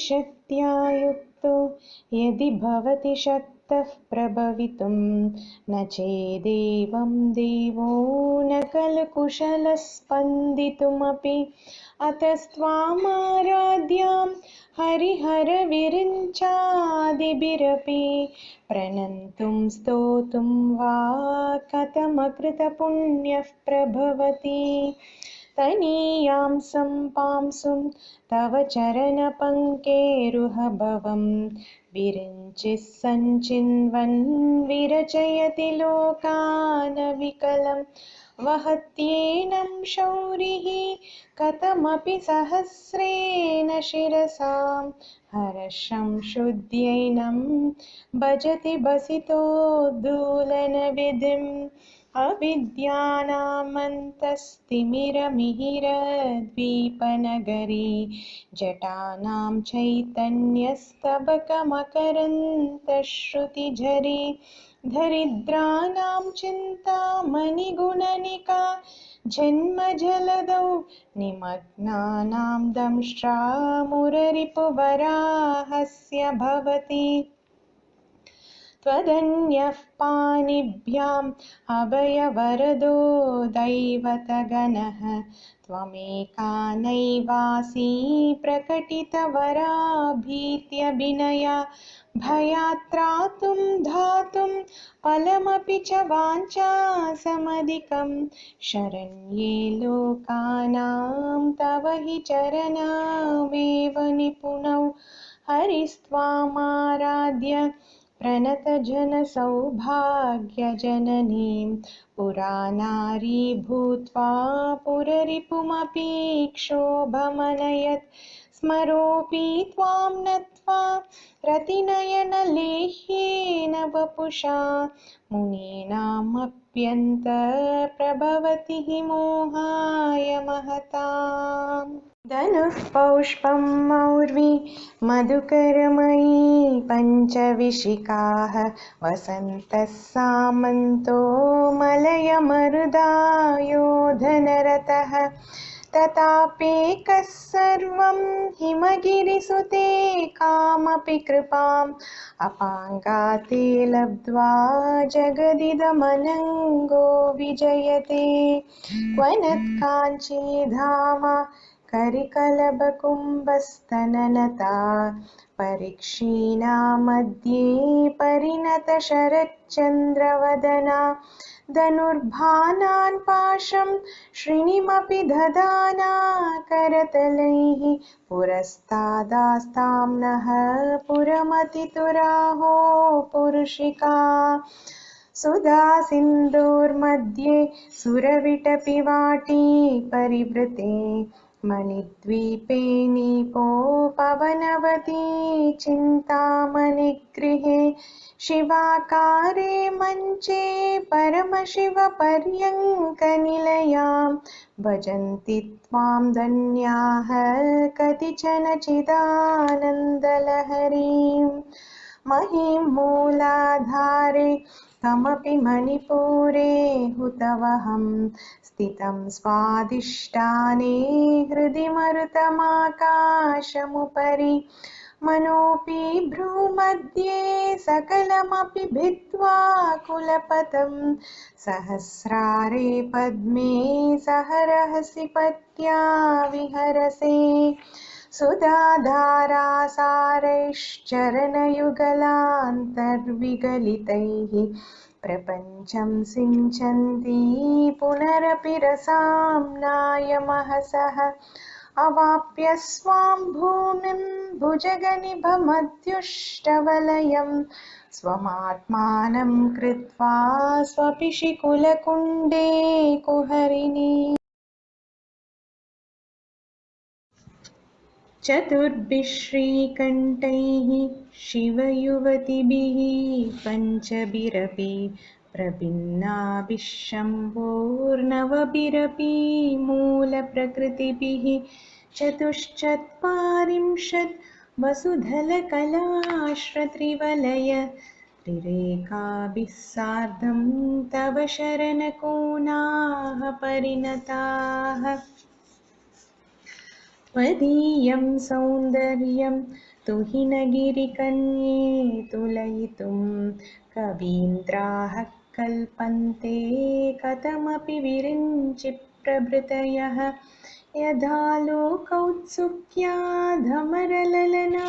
शक्त्या युक्तो यदि भवति शक्तः प्रभवितुं न चेदेवं देवो न खलु कुशलः स्पन्दितुमपि अतस्त्वामाराध्यां हरिहरविरिञ्चादिभिरपि प्रणन्तुं स्तोतुं वा कथमकृतपुण्यः प्रभवति तनीयां सम्पांसुं तव चरणपङ्केरुहभवं विरिञ्चिः सञ्चिन्वन् विरचयति लोकानविकलं वहत्येनं शौरिः कथमपि सहस्रेण शिरसां हर्षं शुद्ध्यैनं भजति भसितोद्धूलनविधिम् अविद्यानामन्तस्तिमिरमिहिरद्वीपनगरी जटानां चैतन्यस्तबकमकरन्तश्रुतिझरी दरिद्राणां चिन्तामणिगुणनिका जन्मजलदौ निमग्नानां दंष्ट्रामुररिपुवराहस्य भवति त्वदन्यः पाणिभ्याम् अभयवरदो दैवतगणः त्वमेका नैवासि प्रकटितवराभीत्यभिनया भयात्त्रातुं धातुं फलमपि च वाञ्छासमधिकं शरण्ये लोकानां तव हि चरणावेव निपुणौ हरिस्त्वामाराध्य प्रणतजनसौभाग्यजननीं पुरानारी भूत्वा पुररिपुमपि क्षोभमनयत् स्मरोऽपि त्वां नत्वा रतिनयनलेह्येन वपुषा मुनीनामप्यन्तप्रभवति हि मोहाय महताम् धनुः पौष्पं मौर्वी मधुकरमयी पञ्चविशिखाः वसन्तः सामन्तो मलयमरुदायो धनरतः तथाप्येकः सर्वं हिमगिरिसुते कामपि कृपाम् अपाङ्गाते लब्ध्वा जगदिदमनङ्गो विजयते क्वनत्काञ्चीधामा करिकलभकुम्भस्तननता परीक्षीणा मध्ये परिणतशरच्चन्द्रवदना धनुर्बाणान् पाशं श्रेणिमपि दधाना करतलैः पुरस्तादास्तां नः पुरमतितुराहो पुरुषिका सुधा सिन्धोर्मध्ये सुरविटपिवाटी परिवृते मणिद्वीपे नीपो पवनवती चिन्तामणिगृहे शिवाकारे मञ्चे परमशिवपर्यङ्कनिलयां भजन्ति त्वां धन्याः कतिचन चिदानन्दलहरीं महीं मूलाधारे तमपि मणिपुरे हुतवहं स्थितं स्वादिष्ठाने हृदि मरुतमाकाशमुपरि मनोऽपि भ्रूमध्ये सकलमपि भित्त्वा कुलपतं सहस्रारे पद्मे सहरहसि पत्या विहरसे सुधाधारासारैश्चरणयुगलान्तर्विगलितैः प्रपञ्चं सिञ्चन्ती पुनरपि रसाम्नायमहसः अवाप्य स्वां भूमिं भुजगनिभमध्युष्टवलयं स्वमात्मानं कृत्वा स्वपिशिकुलकुण्डे कुहरिणी चतुर्भिः श्रीकण्ठैः शिवयुवतिभिः पञ्चभिरपि प्रभिन्नाभिः शम्भोर्नवभिरपि मूलप्रकृतिभिः चतुश्चत्वारिंशत् वसुधलकलाश्रत्रिवलय त्रिरेखाभिः सार्धं तव शरणकोणाः परिणताः त्वदीयं सौन्दर्यं तुहिनगिरिकन्ये तुलयितुं कवीन्द्राः कल्पन्ते कथमपि विरिञ्चि प्रभृतयः यथा लोकौत्सुक्याधमरललना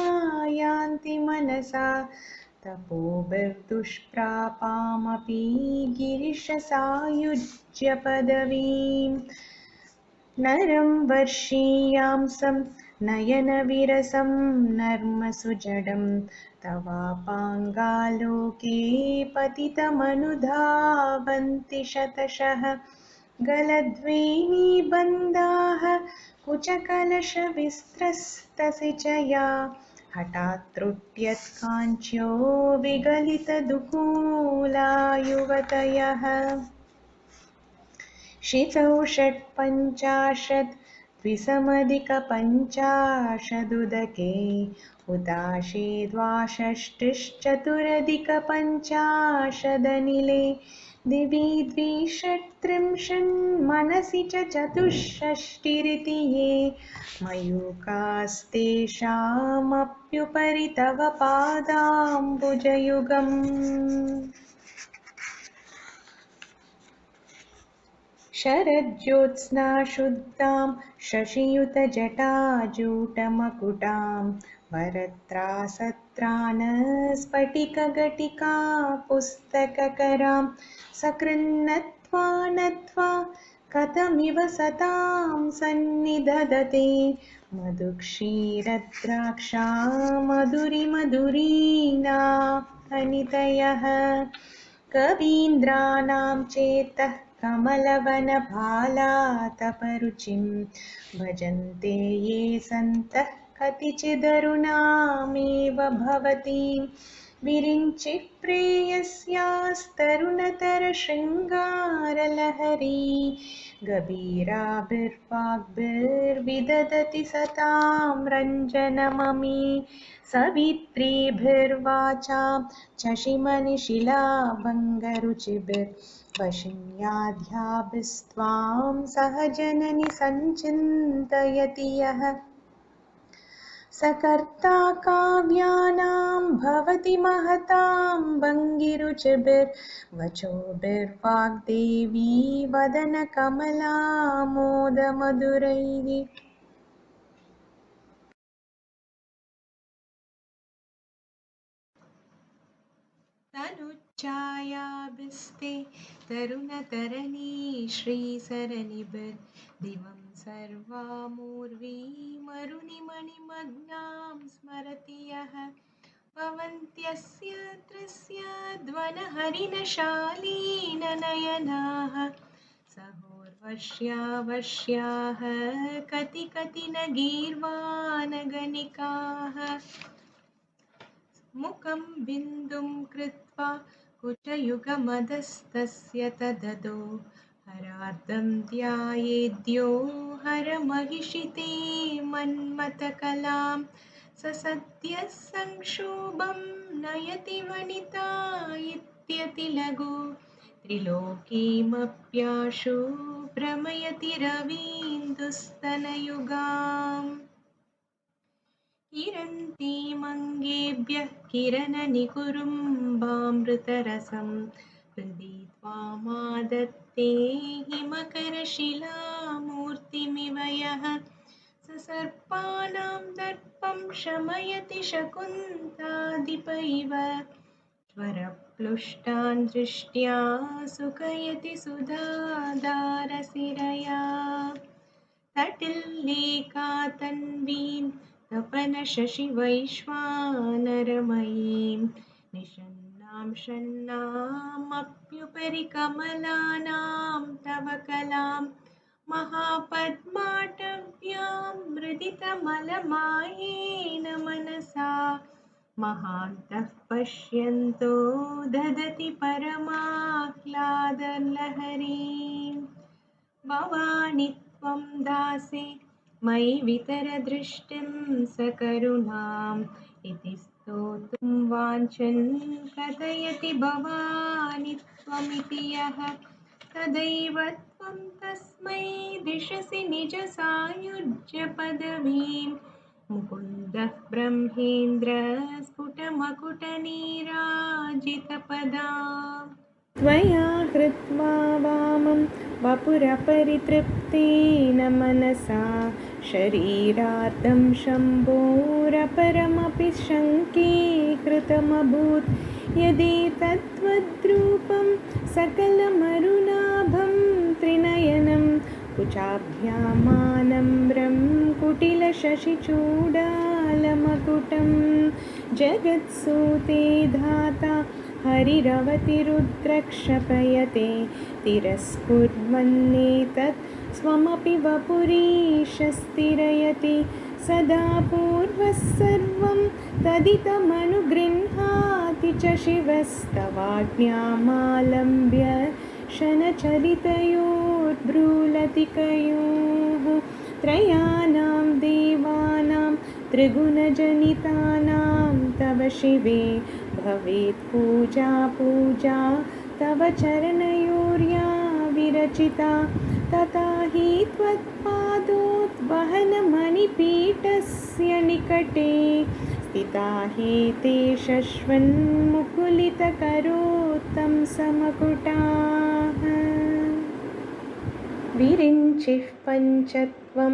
यान्ति मनसा तपोभिर्दुष्प्रापामपि गिरिशसायुज्यपदवीम् नरं वर्षीयांसं नयनविरसं नर्मसुजडं तवापाङ्गालोके पतितमनुधावन्ति शतशः गलद्वेणीबन्धाः कुचकलशविस्त्रस्तसिचया हठात् त्रुट्यत्काञ्च्यो विगलितदुकूला युवतयः शितौ षट्पञ्चाशत् द्विसमधिकपञ्चाशदुदके हुताशे द्वाषष्टिश्चतुरधिकपञ्चाशदनिले दिवि द्विषट्त्रिंशन्मनसि च चतुष्षष्टिरिति ये मयूखास्तेषामप्युपरि तव पादाम्बुजयुगम् शरज्योत्स्ना शुद्धां शशियुतजटाजूटमकुटां वरत्रासत्रानस्फटिकघटिका पुस्तककरां सकृन्नत्वा नत्वा कथमिव सतां सन्निधदते मधुक्षीरद्राक्षा मधुरिमधुरीणा हनितयः कवीन्द्राणां चेतः कमलवनभालातपरुचिं भजन्ते ये सन्तः कतिचिदरुणामेव भवतीं विरिञ्चिः प्रेयस्यास्तरुणतरशृङ्गारलहरी गभीराभिर्वाग्भिर्विदधति सतां रञ्जनममी सवित्रीभिर्वाचां शशिमनिशिलाभङ्गरुचिभिर्वशिन्याद्याभिस्त्वां सहजननि सञ्चिन्तयति यः सकर्ता काव्यानां भवति महतां भङ्गिरुचिभिर्वचोभिर्वाग्देवी वदनकमलामोदमधुरैः तनुच्छायाभिस्ते तरुणतरणी श्रीसरणिभिर्दिवं सर्वामूर्वीमरुणिमणिमग्नां स्मरति यः भवन्त्यस्य त्रस्य ध्वनहरिणशालीननयनाः सहोर्वश्यावश्याः कति कति न गीर्वाणगणिकाः मुखं बिन्दुं कृत्वा कुचयुगमधस्तस्य तददो हरार्दं ध्यायेद्यो हरमहिषिते मन्मथकलां स सद्यः संक्षोभं नयति वनिता इत्यतिलघु त्रिलोकीमप्याशु भ्रमयति रवीन्दुस्तनयुगाम् किरन्तीमङ्गेभ्यः किरणनिकुरुम्बामृतरसं हृदि त्वामादत्ते हिमकरशिलामूर्तिमिव यः ससर्पाणां दर्पं शमयति शकुन्ताधिप इव स्वरप्लुष्टान् दृष्ट्या सुखयति सुधाधारसिरया तटिल्लेखातन्वीं तपनशशिवैश्वानरमयीं निषण्णां षण्णामप्युपरि कमलानां तव कलां महापद्माटव्यां मृदितमलमायेन मनसा महान्तः पश्यन्तो ददति परमाह्लादलहरीं भवानि त्वं दासे मयि वितरदृष्टिं सकरुणाम् इति स्तोतुं वाञ्छन् कथयति भवानि त्वमिति यः तदैव त्वं तस्मै दिशसि निजसायुज्य पदवीं मुकुन्दः ब्रह्मेन्द्र स्फुटमकुटनीराजितपदा त्वया हृत्वा वामं वपुरपरितृप्तेन मनसा शरीरार्धं शम्भोरपरमपि शङ्कीकृतमभूत् यदि तद्वद्रूपं सकलमरुणाभं त्रिनयनं कुचाभ्यामानम्रं कुटिलशशिचूडालमकुटं जगत्सूते धाता हरिरवतिरुद्रक्षपयते तिरस्कुर्वन्नेतत् स्वमपि वपुरीशस्तिरयति सदा पूर्वः सर्वं तदितमनुगृह्णाति च शिवस्तवाज्ञामालम्ब्य शनचरितयोर्ब्रूलतिकयोः त्रयाणां देवानां त्रिगुणजनितानां तव शिवे भवेत् पूजा पूजा तव चरणयोर्या विरचिता तथा हि त्वत्पादोद्वहनमणिपीठस्य निकटे स्थिता हि ते शश्वन्मुकुलितकरोत्तं समकुटाः विरिञ्चिः पञ्चत्वं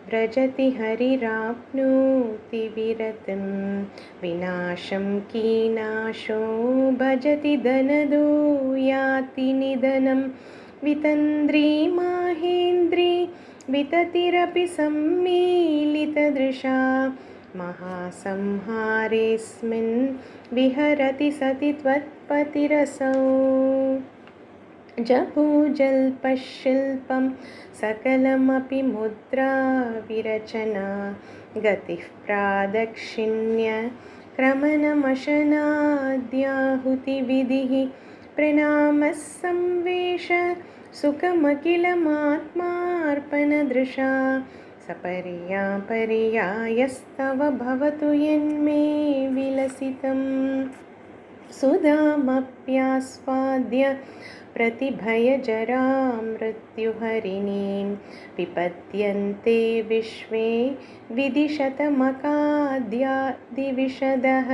व्रजति हरिराप्नोति विरतिं विनाशं कीनाशो भजति धनदो याति निधनं वितन्द्री माहेन्द्री विततिरपि सम्मीलितदृशा महासंहारेऽस्मिन् विहरति सति त्वत्पतिरसौ जपोजल्पशिल्पं सकलमपि मुद्रा विरचना गतिः प्रादक्षिण्य क्रमणमशनाद्याहुतिविधिः प्रणामः संवेश सुखमखिलमात्मार्पणदृशा सपर्यापर्यायस्तव भवतु यन्मे विलसितं सुधामप्यास्वाद्य प्रतिभयजरामृत्युहरिणीं विपद्यन्ते विश्वे विदिशतमकाद्यादिविशदः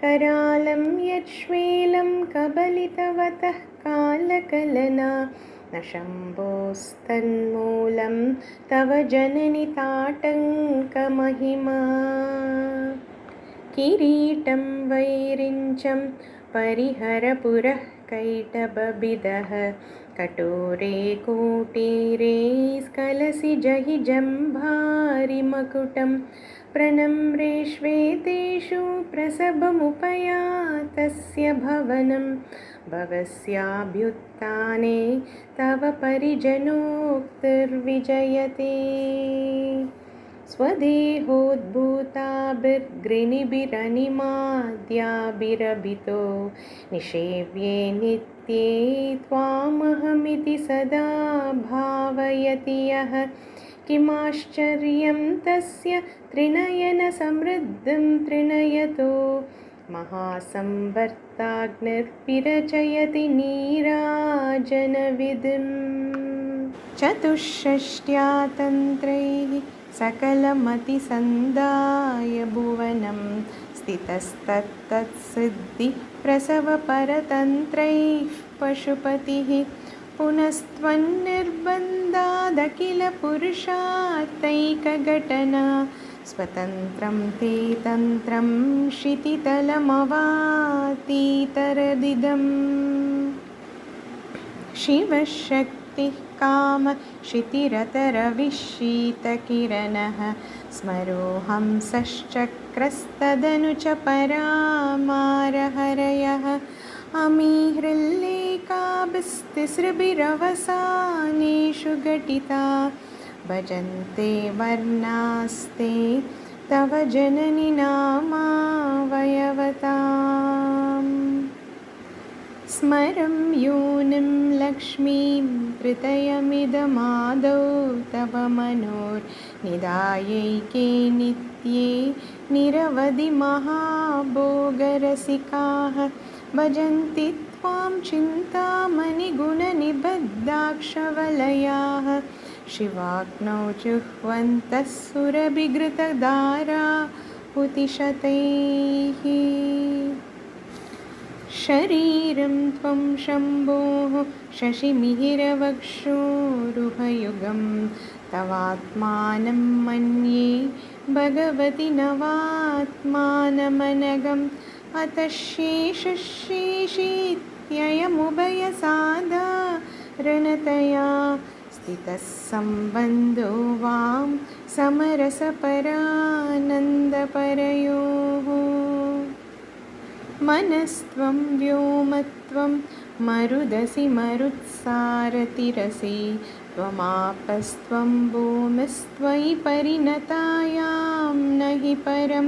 करालं यच्छ्वेलं कबलितवतः कालकलना न शम्भोस्तन्मूलं तव जननि ताटङ्कमहिमा किरीटं वैरिञ्चं परिहरपुरः कैटभबिदः कटोरे कोटीरे स्खलसि जहि जम्भारिमकुटं प्रणम्रेष्वेतेषु प्रसभमुपयातस्य भवनं भवस्याभ्युत्थाने तव परिजनोक्तिर्विजयते स्वदेहोद्भूताभिर्गृणिभिरनिमाद्याभिरभितो निषेव्ये नित्ये त्वामहमिति सदा भावयति यः किमाश्चर्यं तस्य त्रिनयनसमृद्धिं त्रिनयतो महासंवर्ताग्निर्विरचयति नीराजनविधिम् चतुष्षष्ट्या तन्त्रैः सकलमतिसन्धाय भुवनं स्थितस्तत्तत्सिद्धिप्रसवपरतन्त्रैः पशुपतिः पुनस्त्वन्निर्बन्धादखिलपुरुषार्थैकघटना स्वतन्त्रं ते तन्त्रं क्षितितलमवातीतरदिदम् शिवशक्तिः काम क्षितिरतरविशीतकिरणः स्मरोऽहंसश्चक्रस्तदनु च परामारहरयः अमीहृल्लेखाभिस्तिसृभिरवसानेषु घटिता भजन्ते वर्णास्ते तव जननि नामावयवताम् स्मरं योनिं लक्ष्मीं त्रितयमिदमादौ तव मनोर्निधायैके नित्ये निरवधि महाभोगरसिकाः भजन्ति त्वां चिन्तामणिगुणनिबद्धाक्षवलयाः शिवाग्नौ जुह्वन्तः सुरभिघृतधारा पुतिशतैः शरीरं त्वं शम्भोः शशिमिहिरवक्षोरुहयुगं तवात्मानं मन्ये भगवति नवात्मानमनघम् अतः शेषशेषीत्ययमुभयसाधारणतया स्थितः सम्बन्धो वां समरसपरानन्दपरयोः मनस्त्वं व्योमत्वं मरुदसि मरुत्सारतिरसि त्वमापस्त्वं भूमिस्त्वयि परिणतायां न हि परं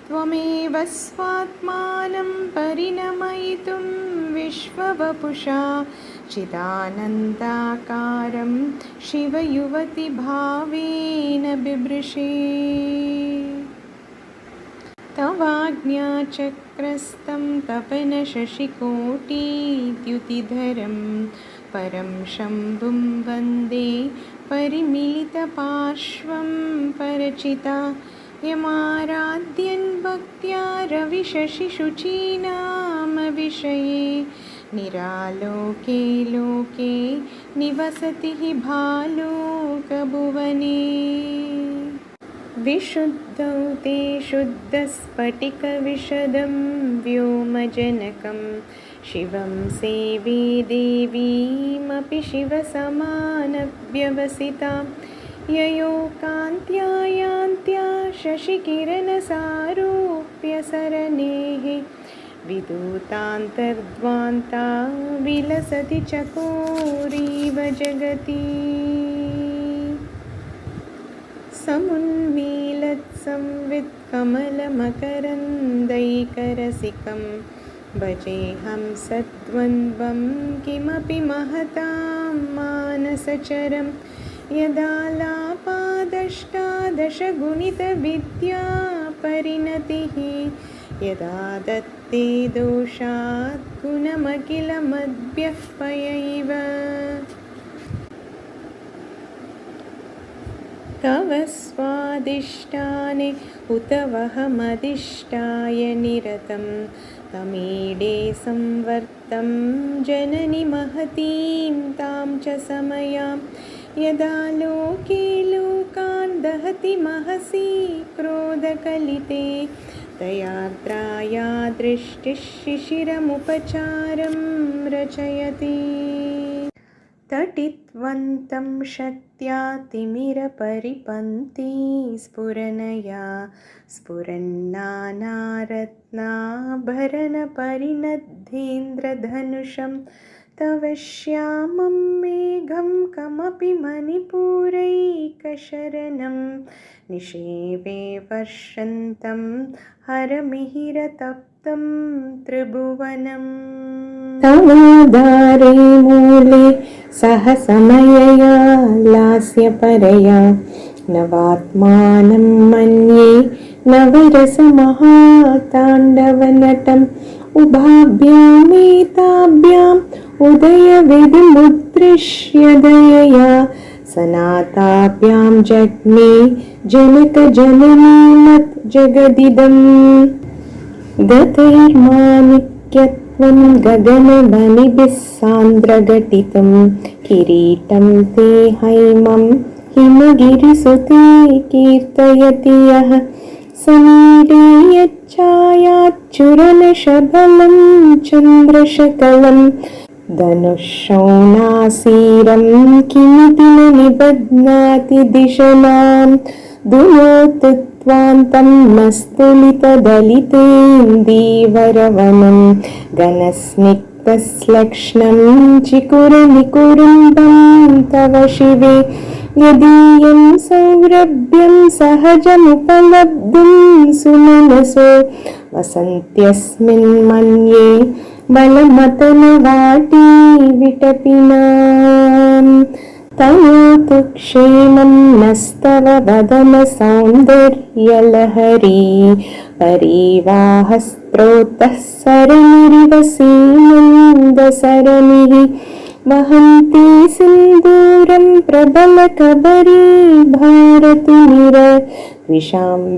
त्वमेव स्वात्मानं परिणमयितुं विश्ववपुषा चिदानन्दाकारं शिवयुवतिभावेन बिभृशे तवाज्ञाचक्रस्तं तपनशशिकोटिद्युतिधरं परं शम्भुं वन्दे परिमिलितपार्श्वं परचिता यमाराध्यन् भक्त्या रविशशिशुचीनामविषये निरालोके लोके निवसति हि भालोकभुवने विशुद्धौ ते शुद्धस्फटिकविशदं व्योमजनकं शिवं सेवे देवीमपि शिवसमानव्यवसितां ययोकान्त्या यान्त्या शशिकिरणसारूप्यसरणेः विदूतान्तर्ध्वान्ता विलसति चकोरीव जगति समुन्मीलत्संवित्कमलमकरन्दैकरसिकं भजेऽहं सद्वन्द्वं किमपि महतां मानसचरं यदालापादष्टादशगुणितविद्या परिणतिः यदा दत्ते दोषात् गुणमखिलमद्भ्यः पयैव तव स्वादिष्टाने उत वहमधिष्ठाय निरतं तमीडे संवर्तं जननि महतीं तां च समयां यदा लोके लोकान् दहति महसि क्रोधकलिते तयार्द्राया दृष्टिः शिशिरमुपचारं रचयति तटित्वन्तं शक्त्या तिमिरपरिपन्थी स्फुरनया स्फुरन्नानारत्नाभरणपरिणद्धीन्द्रधनुषं तव श्यामं मेघं कमपि मणिपूरैकशरणं निषेवे वर्षन्तं हरमिहिरतप्तं त्रिभुवनम् तवाधारे मूले सहसमयया लास्यपरया नवात्मानं मन्ये नवरसमहाताण्डवनटम् उभाभ्यामेताभ्याम् उदयविधिमुद्दृश्य दयया सनाताभ्यां जग्मे जनकजननीमत् जगदिदम् गतैर्माणिक्यत्वं गगनमणिभिः सान्द्रघटितं किरीटं ते हैमं हिमगिरिसुते कीर्तयति यः समीरे यच्छायाच्चुरनशबलं चन्द्रशकलं धनुःशौणासीरं किमिति न निबध्नाति दिशनां दुनोतु त्वान्तं मस्तुलितदलितेन्दीवरवनं घनस्निग्धश्लक्ष्णं चिकुरनिकुरुम्बं तव शिवे यदीयं सौरभ्यं सहजमुपलब्धुं सुमनसो वसन्त्यस्मिन् मन्ये बलमतनवाटी विटपिनाम् तनोतु क्षेमं नस्तव वदन सौन्दर्यलहरी परिवाहस्पृशन्ती प्रोतः सरणिरिव सीमन्दसरणिः वहन्ती सिन्दूरं प्रबलकबरी भारतिनिरविशां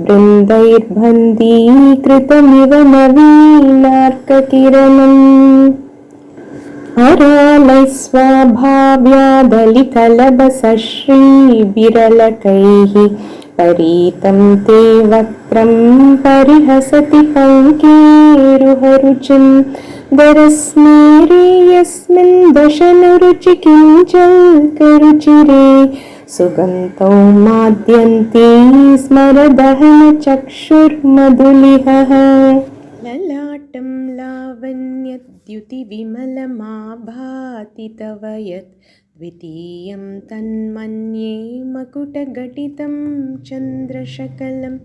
बृन्दैर्बन्धीकृतमिव नवीनार्ककिरणम् अरालैः स्वाभाव्यादलिकलभसश्रीविरलकैः परीतं ते वक्त्रं परिहसति पङ्केरुहरुचिं दरस्मेरे यस्मिन् दशनुरुचि किञ्चल्करुचिरे सुगन्तौ माद्यन्ती स्मरदहनचक्षुर्मधुलिहः ललाटं लावण्यद्युतिविमलमाभाति तव यत् द्वितीयं तन्मन्ये मकुटघटितं चन्द्रशकलं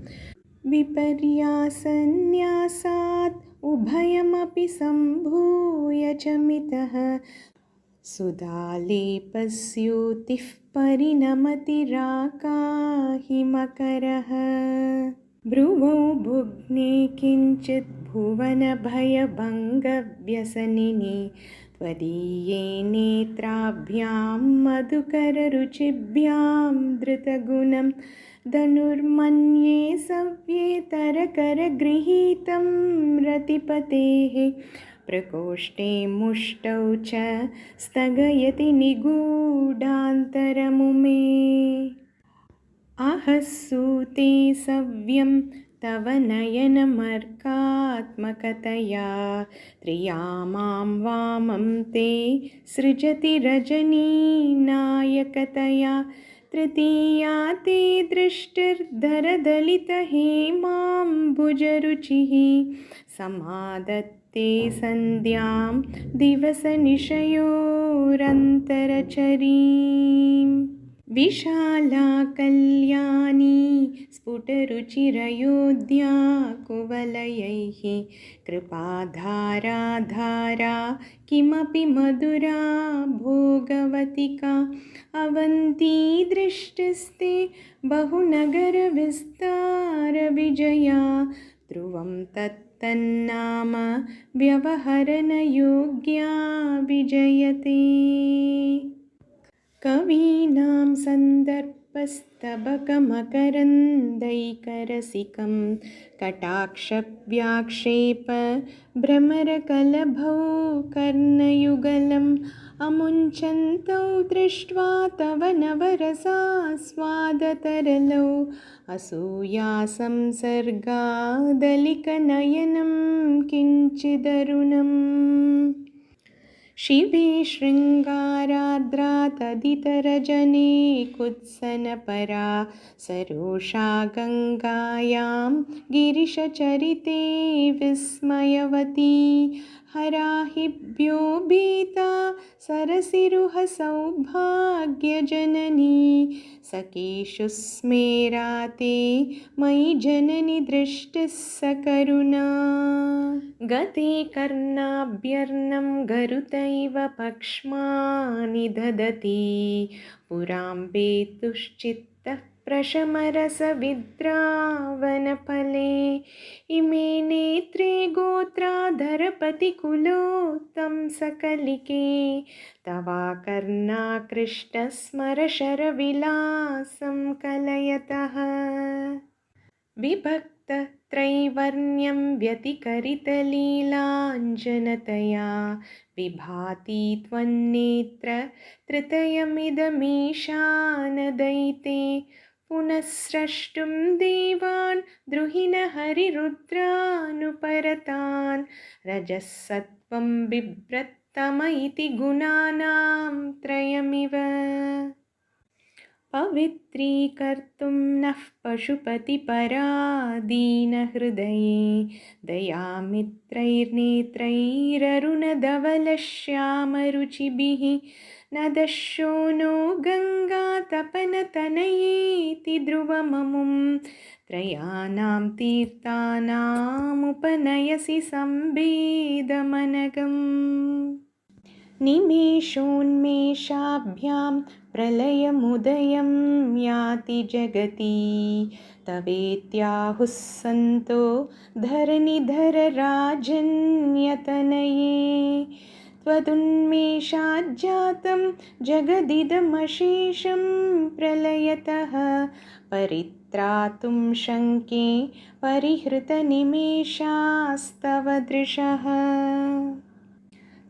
विपर्यासन्यासात् उभयमपि सम्भूय च मितः सुधालेपस्योतिः परिणमतिराकाहिमकरः भ्रुवौ भुग्ने किञ्चित् भुवनभयभङ्गव्यसनिनि त्वदीये नेत्राभ्यां मधुकररुचिभ्यां धृतगुणं धनुर्मन्ये सव्येतरकरगृहीतं रतिपतेः प्रकोष्ठे मुष्टौ च स्थगयति निगूढान्तरमुमे आहसूते सव्यं तव नयनमर्कात्मकतया त्रियामां वामं ते सृजति रजनीनायकतया तृतीया ते दृष्टिर्धरदलितहेमाम्बुजरुचिः समादत्ते सन्ध्यां दिवसनिशयोरन्तरचरीम् विशाला कल्याणी स्फुटरुचिरयोध्या कुवलयैः कृपाधारा धारा किमपि मधुरा भोगवतिका अवन्ती दृष्टिस्ते बहुनगरविस्तारविजया ध्रुवं तत्तन्नाम व्यवहरणयोग्या विजयते कवीनां सन्दर्पस्तबकमकरन्दैकरसिकं कटाक्षव्याक्षेप भ्रमरकलभौ कर्णयुगलम् अमुञ्चन्तौ दृष्ट्वा तव नवरसास्वादतरलौ असूयासंसर्गादलिकनयनं किञ्चिदरुणम् शिवे शृङ्गारार्द्रा तदितरजने कुत्सनपरा सरोषा गङ्गायां गिरिशचरिते विस्मयवती हराहिभ्यो भीता सरसिरुहसौभाग्यजननी सखेषु स्मेराते मयि जननि दृष्टिः सकरुणा गते कर्णाभ्यर्णं गरुतैव पक्ष्मानि ददति पुराम्बेतुश्चित्तः प्रशमरसविद्रावनफले इमे नेत्रे गोत्राधरपतिकुलोत्तं सकलिके तवाकर्णाकृष्णस्मरशरविलासं कलयतः विभक्तत्रैवर्ण्यं व्यतिकरितलीलाञ्जनतया विभाति त्वन्नेत्र तृतयमिदमीशानदयिते पुनः स्रष्टुं देवान् द्रुहिणहरिरुद्रानुपरतान् रजःसत्त्वं बिभ्रत्तम इति गुणानां त्रयमिव पवित्रीकर्तुं नः पशुपतिपरादीनहृदये दयामित्रैर्नेत्रैररुणधवलश्यामरुचिभिः न दशो नो गङ्गातपनतनयेति ध्रुवममुं त्रयाणां तीर्थानामुपनयसि सम्भेदमनघम् निमेषोन्मेषाभ्यां प्रलयमुदयं याति जगति तवेत्याहुः सन्तो धरणिधरराजन्यतनये त्वदुन्मेषाज्जातं जगदिदमशेषं प्रलयतः परित्रातुं शङ्के परिहृतनिमेषास्तव दृशः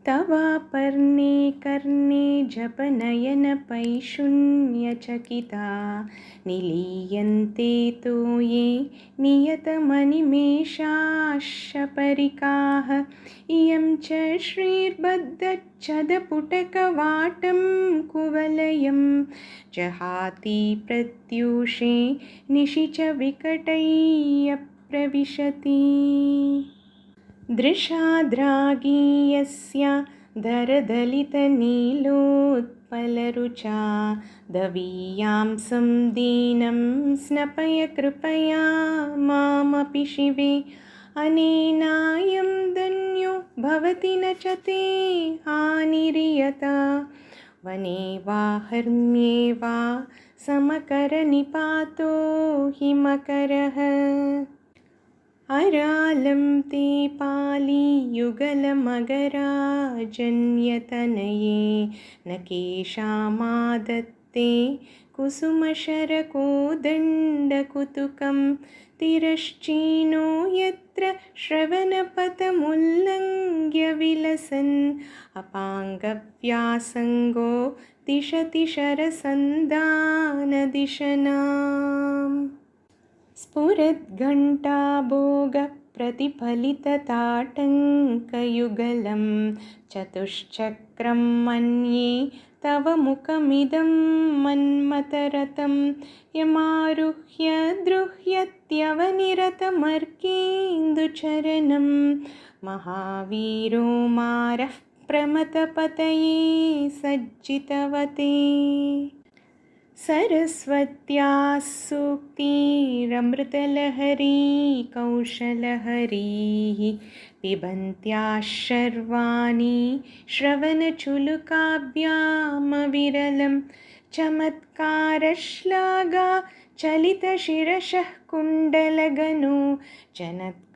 तवापर्णे कर्णे जपनयनपैशून्यचकिता निलीयन्ते तो ये नियतमनिमेषाश्शपरिकाः इयं च श्रीर्बद्धच्छदपुटकवाटं कुवलयं जहाति प्रत्यूषे निशि च विकटैयप्रविशति दृशाद्रागीयस्या धरदलितनीलोत्पलरुचा दवीयां दीनं स्नपय कृपया मामपि शिवे अनेनायं धन्यो भवति न च ते हानिरियता वने वा हर्म्ये वा समकरनिपातो हिमकरः अरालं ते पालीयुगलमगराजन्यतनये न केषामादत्ते कुसुमशरकोदण्डकुतुकं तिरश्चीनो यत्र श्रवणपथमुल्लङ्घ्य विलसन् अपाङ्गव्यासङ्गो दिशति शरसन्धानदिशनाम् स्फुरद्घण्टाभोगप्रतिफलितताटङ्कयुगलं चतुश्चक्रं मन्ये तव मुखमिदं मन्मथरथं यमारुह्य द्रुह्यत्यवनिरतमर्केन्दुचरणं महावीरो मारः प्रमथपतये सज्जितवते सरस्वत्याः सूक्तिरमृतलहरी कौशलहरीः पिबन्त्याः शर्वाणि श्रवणचुलुकाभ्यामविरलं चमत्कारश्लाघा चलितशिरसः कुण्डलगनो जनत्कारैस्तारैः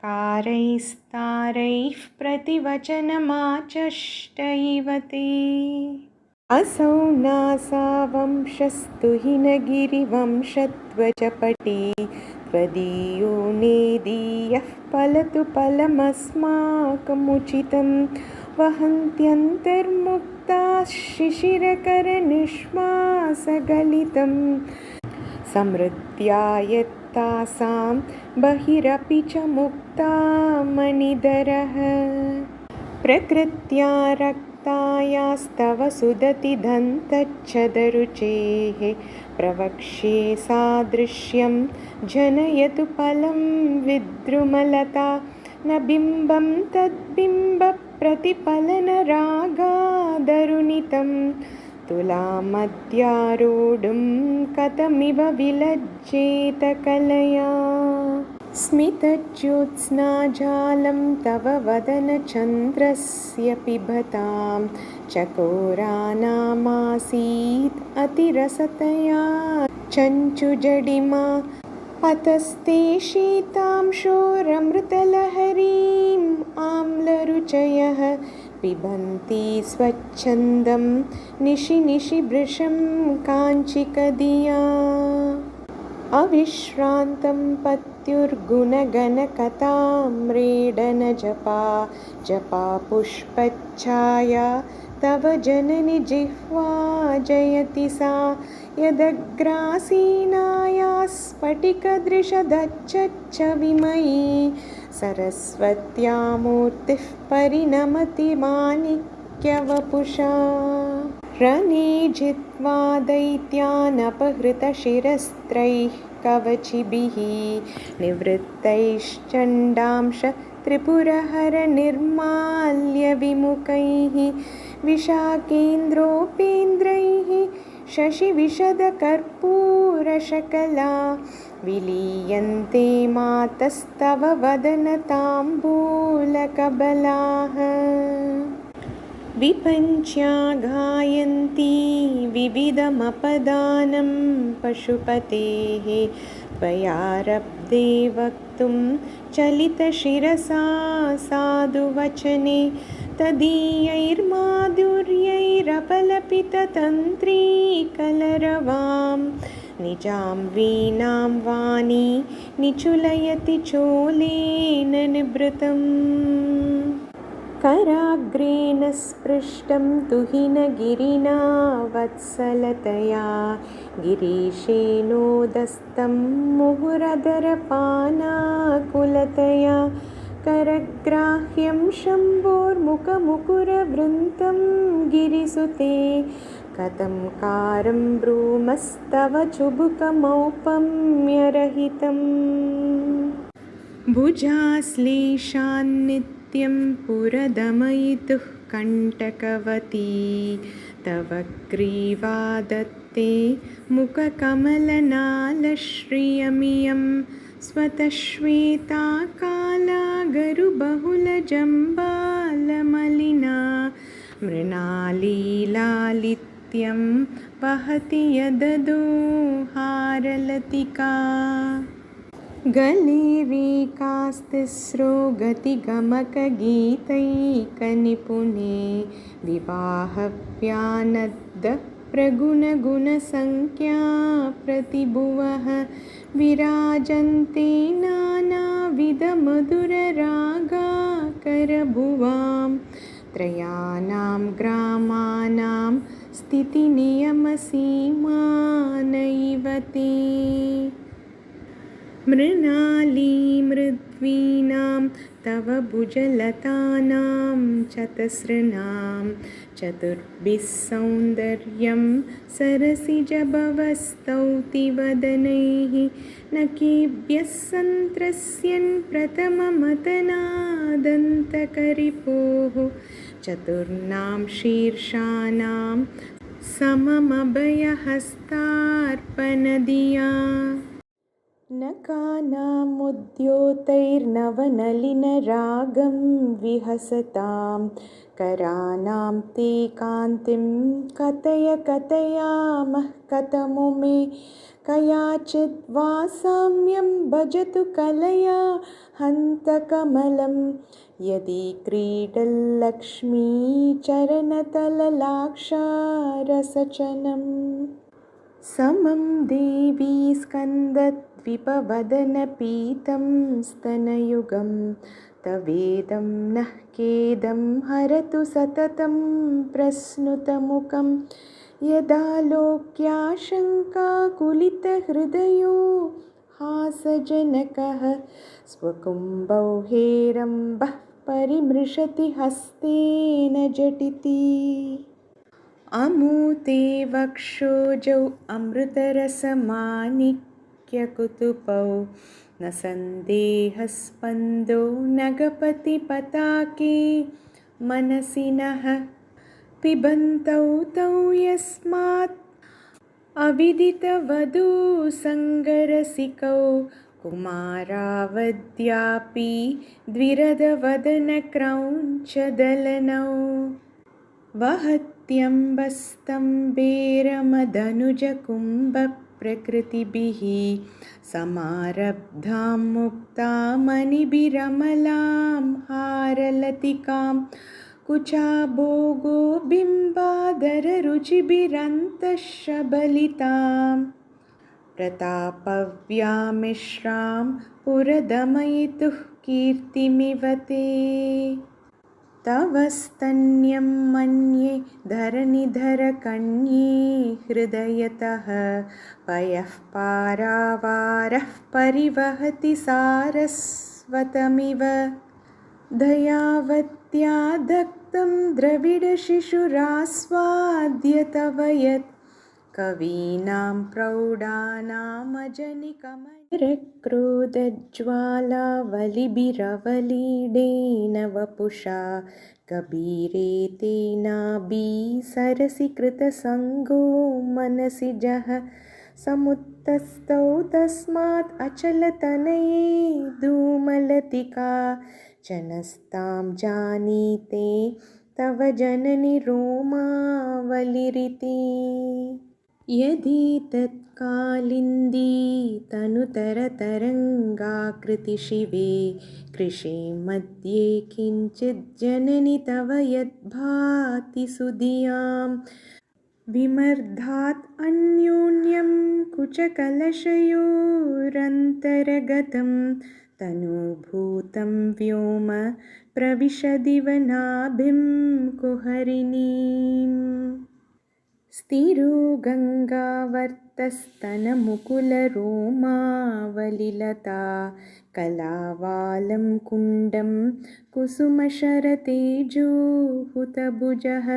प्रतिवचनमाचष्ट इव ते असौ नासा वंशस्तु हिनगिरिवंशध्वजपटी त्वदीयो नेदीयः फलतु फलमस्माकमुचितं वहन्त्यन्तर्मुक्ताः शिशिरकरनिश्वासगलितं समृद्ध्या यत्तासां बहिरपि च मुक्ता मणिधरः प्रकृत्या रक्तायास्तव सुदति दन्तच्छदरुचेः प्रवक्ष्ये सादृश्यं जनयतु फलं विद्रुमलता न बिम्बं तद्बिम्बप्रतिफलनरागादरुणितं तुलामद्यारूढुं कथमिव विलज्जेत कलया स्मितज्योत्स्नाजालं तव वदनचन्द्रस्य पिबतां चकोरानामासीत् अतिरसतया चञ्चुजडिमा अतस्ते शीतांशोरमृतलहरीम् आम्लरुचयः पिबन्ति स्वच्छन्दं निशि निशि भृशं काञ्चिकदिया अविश्रान्तं पत्युर्गुणगणकथाम्रेडनजपा जपा पुष्पच्छाया तव जननि जिह्वा जयति सा यदग्रासीनाया स्फटिकदृशदच्छविमयी सरस्वत्या मूर्तिः परिणमति माणिक्यवपुषा रणे जित्वा दैत्यानपहृतशिरस्त्रैः कवचिभिः निवृत्तैश्चण्डांश त्रिपुरहरनिर्माल्यविमुखैः विशाखेन्द्रोपेन्द्रैः शशिविशदकर्पूरशकला विलीयन्ते मातस्तव वदनताम्बूलकबलाः विपञ्च्या गायन्ती विविधमपदानं पशुपतेः त्वयारब्धे वक्तुं चलितशिरसा साधुवचने तदीयैर्माधुर्यैरपलपिततन्त्रीकलरवां निजां वीणां वाणी निचुलयति चोलेन निभृतम् कराग्रेण स्पृष्टं तुहिनगिरिना वत्सलतया गिरीशेनोदस्तं मुहुरधरपानाकुलतया करग्राह्यं शम्भोर्मुखमुकुरवृन्तं गिरिसुते कथं कारं ब्रूमस्तव चुबुकमौपम्यरहितम् भुजाश्लेषान्नित्यं पुरदमयितुः कण्टकवती तव ग्रीवा दत्ते मुखकमलनालश्रियमियं स्वतश्वेता काला गरुबहुलजम्बालमलिना मृणालीलालित्यं वहति यददो हारलतिका गलेरीकास्तिस्रो गतिगमकगीतैकनिपुणे विवाहव्यानद्दः प्रगुणगुणसङ्ख्या प्रतिभुवः विराजन्ते नानाविधमधुररागाकरभुवां त्रयाणां ग्रामाणां स्थितिनियमसीमा नैव ते मृणालीमृद्वीनां तव भुजलतानां चतसृणां चतुर्भिः सौन्दर्यं सरसिजभवस्तौतिवदनैः नकेभ्यः सन्त्रस्यन् प्रथममतनादन्तकरिपोः चतुर्णां शीर्षाणां सममभयहस्तार्पणधिया नकानामुद्योतैर्नवनलिनरागं विहसतां कराणां ते कान्तिं कथय कथयामः कथमु मे कयाचिद्वा साम्यं भजतु कलया हन्तकमलं यदि क्रीडल्लक्ष्मी चरणतललाक्षारसचनं समं देवी स्कन्दद्विपवदनपीतं स्तनयुगं तवेदं नः खेदं हरतु सततं प्रस्नुतमुखं यदालोक्याशङ्काकुलितहृदयो हासजनकः स्वकुम्भौ हेरम्बः परिमृशति हस्तेन झटिति अमूते वक्षोजौ अमृतरसमाणिक्यकुतुपौ न सन्देहस्पन्दो नगपतिपताके मनसि नः पिबन्तौ तौ यस्मात् अविदितवधूसङ्गरसिकौ कुमारावद्यापि द्विरदवदनक्रौञ्चदलनौ वहत्यम्बस्तम्बेरमदनुजकुम्भप्रकृतिभिः समारब्धां मुक्तामणिभिरमलां हारलतिकां कुचाभोगो बिम्बाधररुचिभिरन्तःशबलितां प्रतापव्यामिश्रां पुरदमयितुः कीर्तिमिव ते तव स्तन्यं मन्ये धरणिधरकन्ये हृदयतः पयः पारावारः परिवहति सारस्वतमिव दयावत्या दत्तं द्रविडशिशुरास्वाद्य तव यत् कवीनां प्रौढानामजनिकमरक्रोधज्वालावलिभिरवलीडेन वपुषा कबीरे तेनाभि सरसि कृतसङ्गो मनसि जः समुत्तस्थौ तस्मात् अचलतनये धूमलतिका जनस्तां जानीते तव जननि रोमावलिरिति यदेतत्कालिन्दी तनुतरतरङ्गाकृति शिवे कृशे मध्ये किञ्चिज्जननि तव यद्भाति सुधियां विमर्धात् अन्योन्यं कुचकलशयोरन्तर्गतं तनुभूतं व्योम प्रविशदिव नाभिं कुहरिणीम् स्थिरो गङ्गावर्तस्तनमुकुलरोमावलिलता कलावालं कुण्डं कुसुमशरतेजोहुतभुजः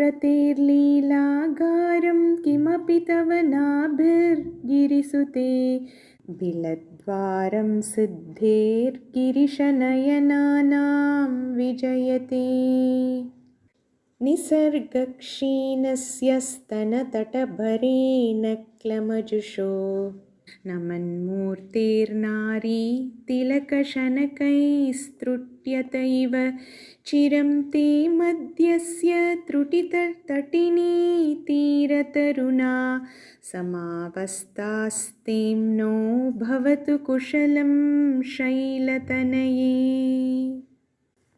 रतेर्लीलागारं किमपि तव नाभिर्गिरिसुते बिलद्वारं सिद्धेर्गिरिशनयनानां विजयते निसर्गक्षीणस्य स्तनतटभरेण क्लमजुषो नमन्मूर्तेर्नारी तिलकशनकैस्तृट्यत इव चिरं ते मध्यस्य त्रुटितटिनी तीरतरुणा समावस्थास्तें नो भवतु कुशलं शैलतनये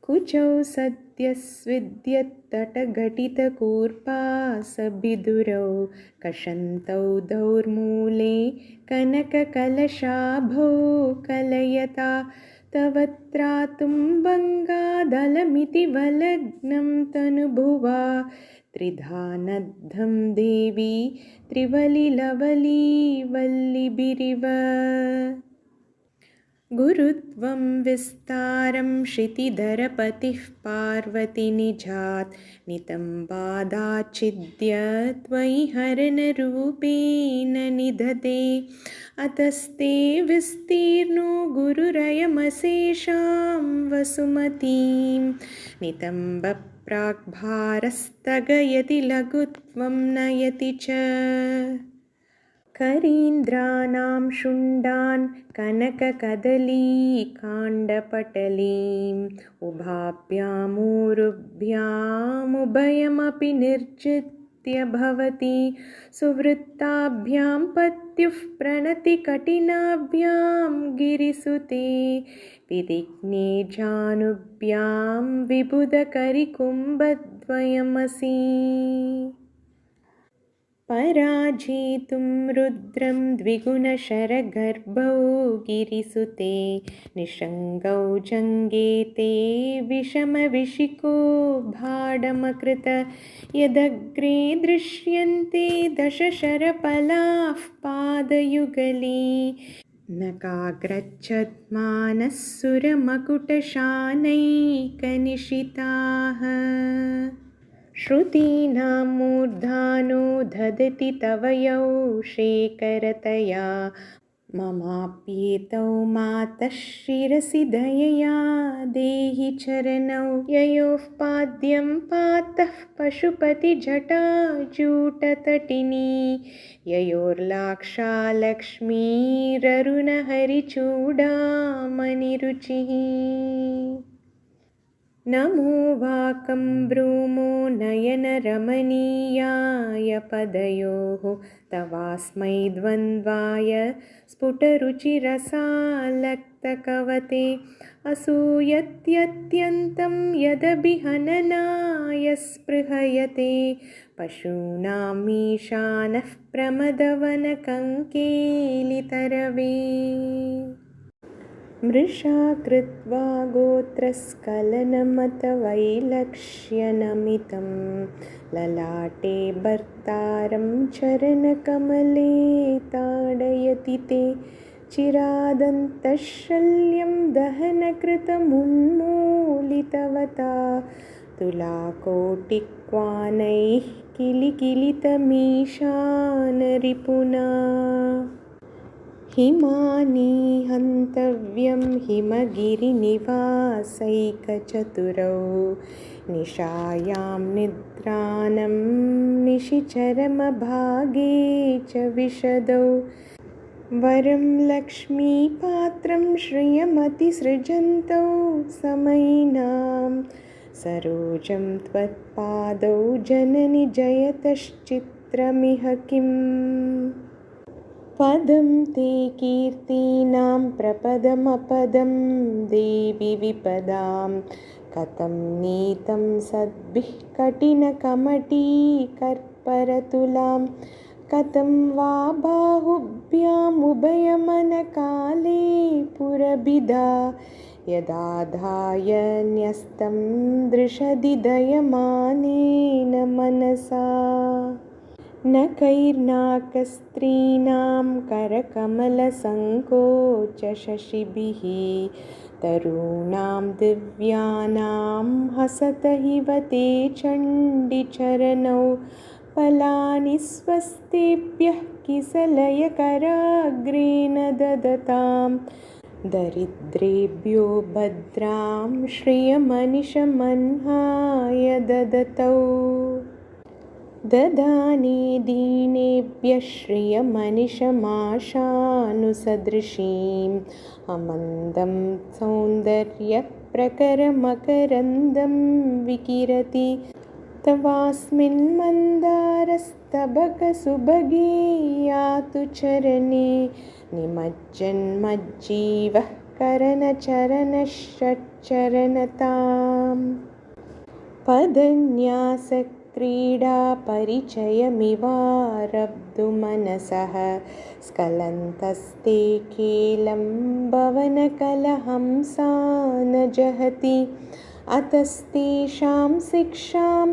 कुचौ सद्यस्विद्यत्तटघटितकूर्पासबिदुरौ कषन्तौ दौर्मूले कनककलशाभौ कलयता तव त्रातुं बङ्गादलमिति वलग्नं तनुभुवा त्रिधा नद्धं देवी त्रिवलिलवली वल्लिभिरिव गुरुत्वं विस्तारं क्षितिधरपतिः पार्वतीनिजात् नितम्बादाच्छिद्य त्वयि हरणरूपेण निदधे अतस्ते विस्तीर्णो गुरुरयमशेषां वसुमतीं नितम्बप्राग्भारस्तगयति लघुत्वं नयति च करीन्द्राणां शुण्डान् कनककदलीकाण्डपटलीम् उभाभ्यामूरुभ्यामुभयमपि निर्जित्य भवती सुवृत्ताभ्यां पत्युः प्रणतिकठिनाभ्यां गिरिसुते विधिघ्ने जानुभ्यां विबुधकरिकुम्भद्वयमसि पराजेतुं रुद्रं द्विगुणशरगर्भौ गिरिसुते निषङ्गौ जङ्गेते विषमविशिको भाडमकृत यदग्रे दृश्यन्ते दशशरफलाः पादयुगले नकाग्रच्छद्मानः सुरमकुटशानैकनिशिताः श्रुतीनां मूर्धानो दधति तव यौ शेखरतया ममाप्येतौ मातः शिरसि दयया देहि चरणौ ययोः पाद्यं पातः पशुपतिजटाजूटतटिनी ययोर्लाक्षालक्ष्मीररुणहरिचूडामणिरुचिः नमो वाकं ब्रूमो नयनरमणीयाय पदयोः तवास्मै द्वन्द्वाय स्फुटरुचिरसालक्तकवते असूयत्यत्यन्तं यदभिहननाय स्पृहयते पशूनामीशानः प्रमदवनकङ्केलितरवे मृषा कृत्वा गोत्रस्खलनमतवैलक्ष्यनमितं ललाटे भर्तारं चरणकमले ताडयति ते चिरादन्तशल्यं दहनकृतमुन्मूलितवता तुलाकोटिक्वानैः किलिकिलितमीशानरिपुना हिमानि हन्तव्यं हिमगिरिनिवासैकचतुरौ निशायां निद्रानं निशिचरमभागे च विशदौ वरं लक्ष्मीपात्रं श्रियमतिसृजन्तौ समयिनां सरोजं त्वत्पादौ जननि जयतश्चित्ते स्तोत्रमिह किम्। पदं ते कीर्तीनां प्रपदमपदं देवि विपदां कथं नीतं सद्भिः कठिनकमटीकर्परतुलां कथं वा बाहुभ्यामुभयमनकाले पुरभिधा यदाधाय न्यस्तं दृशदि दयमानेन मनसा न कैर्नाकस्त्रीणां करकमलसङ्कोचशशिभिः तरूणां दिव्यानां हसतहिव ते चण्डिचरणौ फलानि स्वस्तेभ्यः किसलयकराग्रेण ददतां दरिद्रेभ्यो भद्रां श्रियमनिशमन्हाय ददतौ ददाने दीनेभ्यः श्रियमनिशमाशानुसदृशीम् अमन्दं सौन्दर्यप्रकरमकरन्दं विकिरति तवास्मिन् मन्दारस्तबकसुभगे यातु चरणे निमज्जन्मज्जीवः करणचरणषट्चरणताम् पदन्यासक्रीडापरिचयमिवारब्धुमनसः स्खलन्तस्ते केलं भवनकलहंसा न जहति अतस्तेषां शिक्षां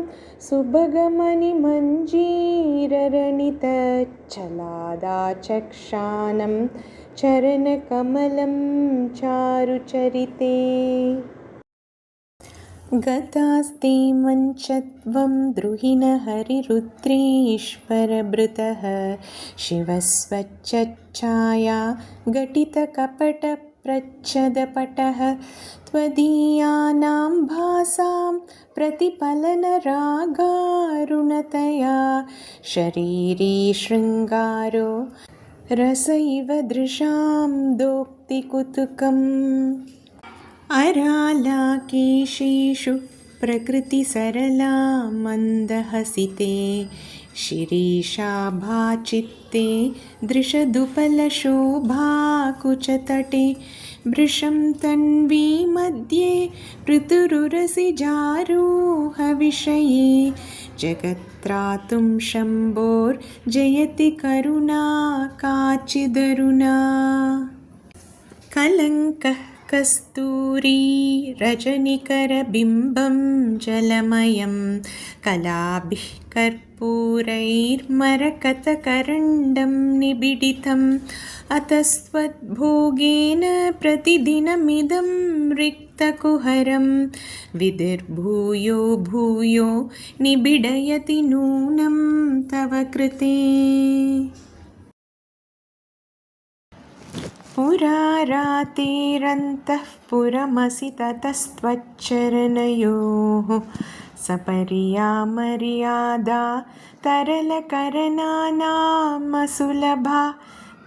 सुभगमणिमञ्जीररणितच्छलादाचक्षानं चरणकमलं चारुचरिते गतास्ते मञ्चत्वं द्रुहिणहरिरुद्रेश्वरभृतः शिवस्वच्छाया घटितकपटप्रच्छदपटः त्वदीयानां भासां प्रतिफलनरागारुणतया शरीरे शृङ्गारो रस इव दृशां दोक्तिकुतुकम् अरालाकेशेषु प्रकृतिसरला मन्दहसिते शिरीषाभाचित्ते दृशदुपलशोभाकुचतटे वृषं तन्वी मध्ये पृथुरुरसिजारोहविषये जगत्त्रातुं शम्भोर्जयति करुणा काचिदरुणा कलङ्कः कस्तूरी रजनिकरबिम्बं जलमयं कलाभिः कर्पूरैर्मरकतकरण्डं निबिडितम् अतस्त्वद्भोगेन प्रतिदिनमिदं रिक्तकुहरं विधिर्भूयो भूयो निबिडयति नूनं तव कृते पुरारातेरन्तः पुरमसि ततस्त्वच्चरणयोः सपर्या मर्यादा तरलकरणानामसुलभा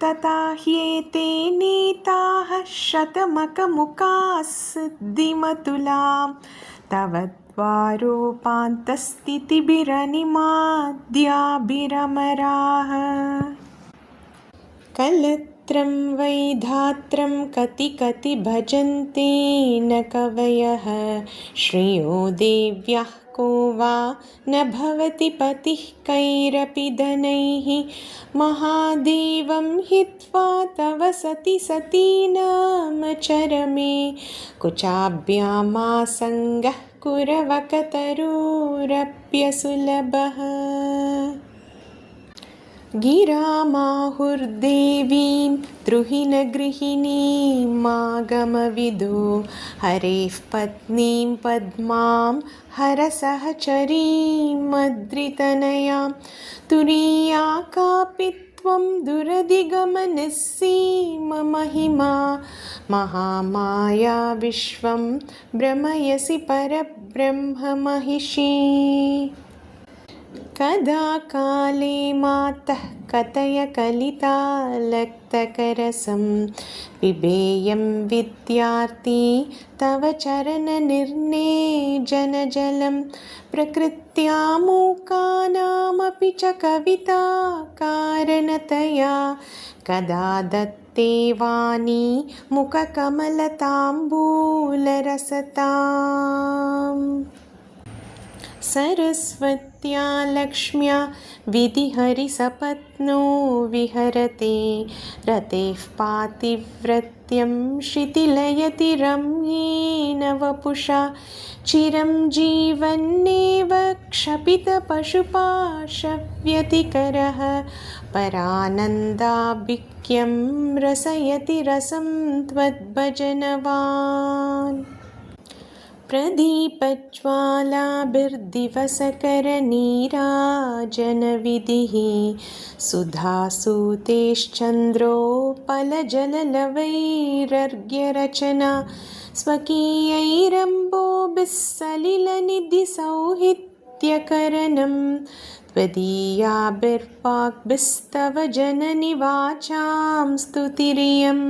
तथा ह्येते नीताः शतमकमुखाः सिद्धिमतुलां तव द्वारोपान्तस्थितिभिरनिमाद्याभिरमराः कलत्रं वैधात्रं कति कति भजन्ते न कवयः श्रियो देव्याः को वा न भवति पतिः कैरपि धनैः महादेवं हित्वा तव सति सतीनामचरमे कुचाभ्यामासङ्गः कुरवकतरोरप्यसुलभः गिरामाहुर्देवीं द्रुहिणगृहिणीमागमविदो हरेः पत्नीं पद्मां हरसहचरीमद्रितनयां तुरीया कापि त्वं दुरधिगमनिस्सीममहिमा महामाया विश्वं भ्रमयसि परब्रह्ममहिषी कदा काले मातः कथय कलितालक्तकरसं पिबेयं विद्यार्थी तव चरणनिर्णेजनजलं प्रकृत्या मूकानामपि च कविता कारणतया कदा दत्ते वाणी मुखकमलताम्बूलरसताम् सरस्वत्या लक्ष्म्या विधिहरिसपत्नो विहरते रतेः पातिव्रत्यं शिथिलयति रम्येन वपुषा चिरं जीवन्नेव क्षपितपशुपाशव्यतिकरः परानन्दाभिक्यं रसयति रसं त्वद्भजनवान् प्रदीपज्वालाभिर्दिवसकरनीराजनविधिः सुधासूतेश्चन्द्रोपलजललवैरर्घ्यरचना स्वकीयैरम्बोभिः सलिलनिधिसौहित्यकरणं त्वदीयाभिर्वाग्भिस्तव जननि वाचां स्तुतिरियम्